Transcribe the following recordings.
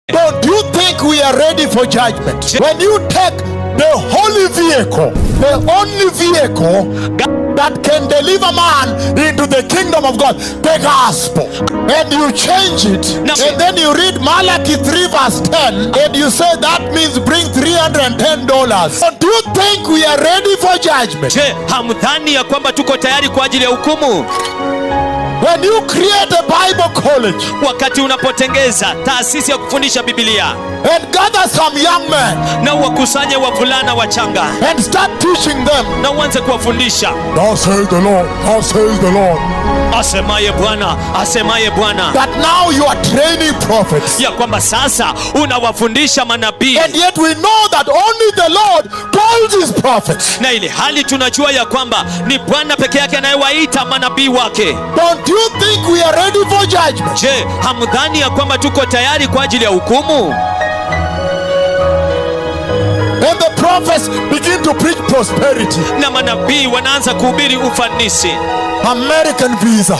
Don't you think we are ready for judgment? When you take the holy vehicle, the only vehicle that can deliver man into the kingdom of God, the gospel, and you change it, and then you read Malachi 3 verse 10, and you say that means bring $310. Don't you think we are ready for judgment? Je, hamdhani ya kwamba tuko tayari kwa ajili ya hukumu? When you create a Bible college, wakati unapotengeza taasisi ya kufundisha Biblia, and gather some young men, na wakusanye wavulana wachanga, and start teaching them, na uanze kuwafundisha, thus says the Lord, thus says the Lord, asemaye Bwana, asemaye Bwana, that now you are training prophets, ya kwamba sasa unawafundisha manabii, and yet we know that only the Lord calls his prophets, na ili hali tunajua ya kwamba ni Bwana peke yake anayewaita manabii wake. Don't you think we are ready for judgment? Je, hamdhani ya kwamba tuko tayari kwa ajili ya hukumu? And the prophets begin to preach prosperity, na manabii wanaanza kuhubiri ufanisi. American visa,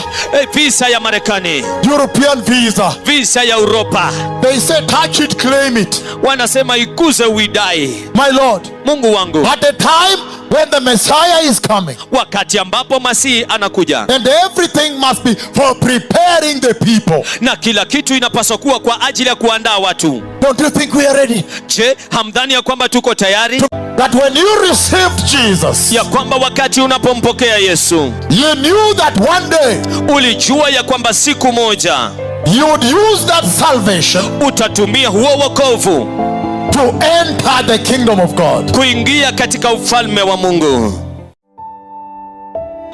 visa ya Marekani, European visa, visa ya Europa. They say touch it, claim it. Wanasema iguze uidai. My Lord, Mungu wangu, at the time when the Messiah is coming, wakati ambapo Masihi anakuja, and everything must be for preparing the people, na kila kitu inapaswa kuwa kwa ajili ya kuandaa watu. Don't you think we are ready? Je, hamdhani ya kwamba tuko tayari? That when you received Jesus, ya kwamba wakati unapompokea Yesu, you knew that one day, ulijua ya kwamba siku moja you would use that salvation, utatumia huo wokovu to enter the kingdom of God, kuingia katika ufalme wa Mungu.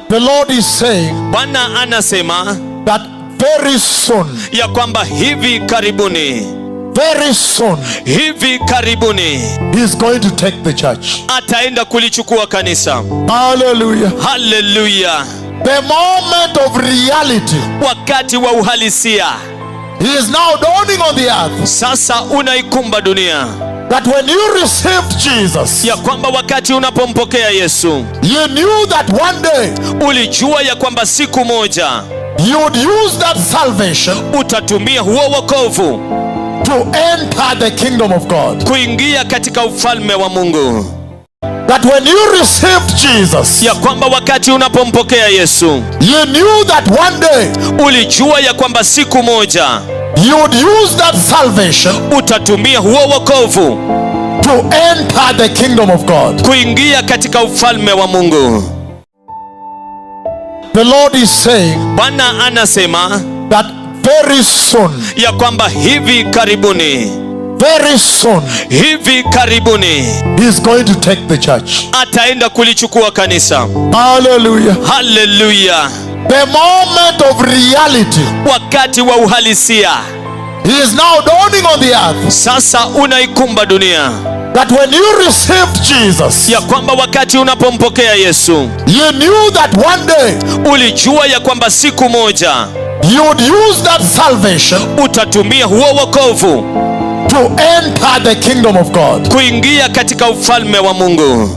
The Lord is saying, Bwana anasema that very soon, ya kwamba hivi karibuni, very soon, hivi karibuni, he is going to take the church. ataenda kulichukua kanisa. Hallelujah. Hallelujah. The moment of reality, wakati wa uhalisia, he is now dawning on the earth. Sasa unaikumba dunia. That when you received Jesus, ya kwamba wakati unapompokea Yesu, you knew that one day, ulijua ya kwamba siku moja, you would use that salvation, utatumia huo wokovu to enter the kingdom of God, kuingia katika ufalme wa Mungu. That when you received Jesus, ya kwamba wakati unapompokea Yesu, you knew that one day, ulijua ya kwamba siku moja, you would use that salvation, utatumia huo wokovu to enter the kingdom of God, kuingia katika ufalme wa Mungu. The Lord is saying, Bwana anasema that very soon, ya kwamba hivi karibuni, very soon, hivi karibuni, he is going to take the church. ataenda kulichukua kanisa. Hallelujah. Hallelujah. The moment of reality, wakati wa uhalisia, he is now dawning on the earth. Sasa unaikumba dunia. That when you received Jesus, ya kwamba wakati unapompokea Yesu, you knew that one day, ulijua ya kwamba siku moja, you would use that salvation, utatumia huo wokovu to enter the kingdom of God, kuingia katika ufalme wa Mungu.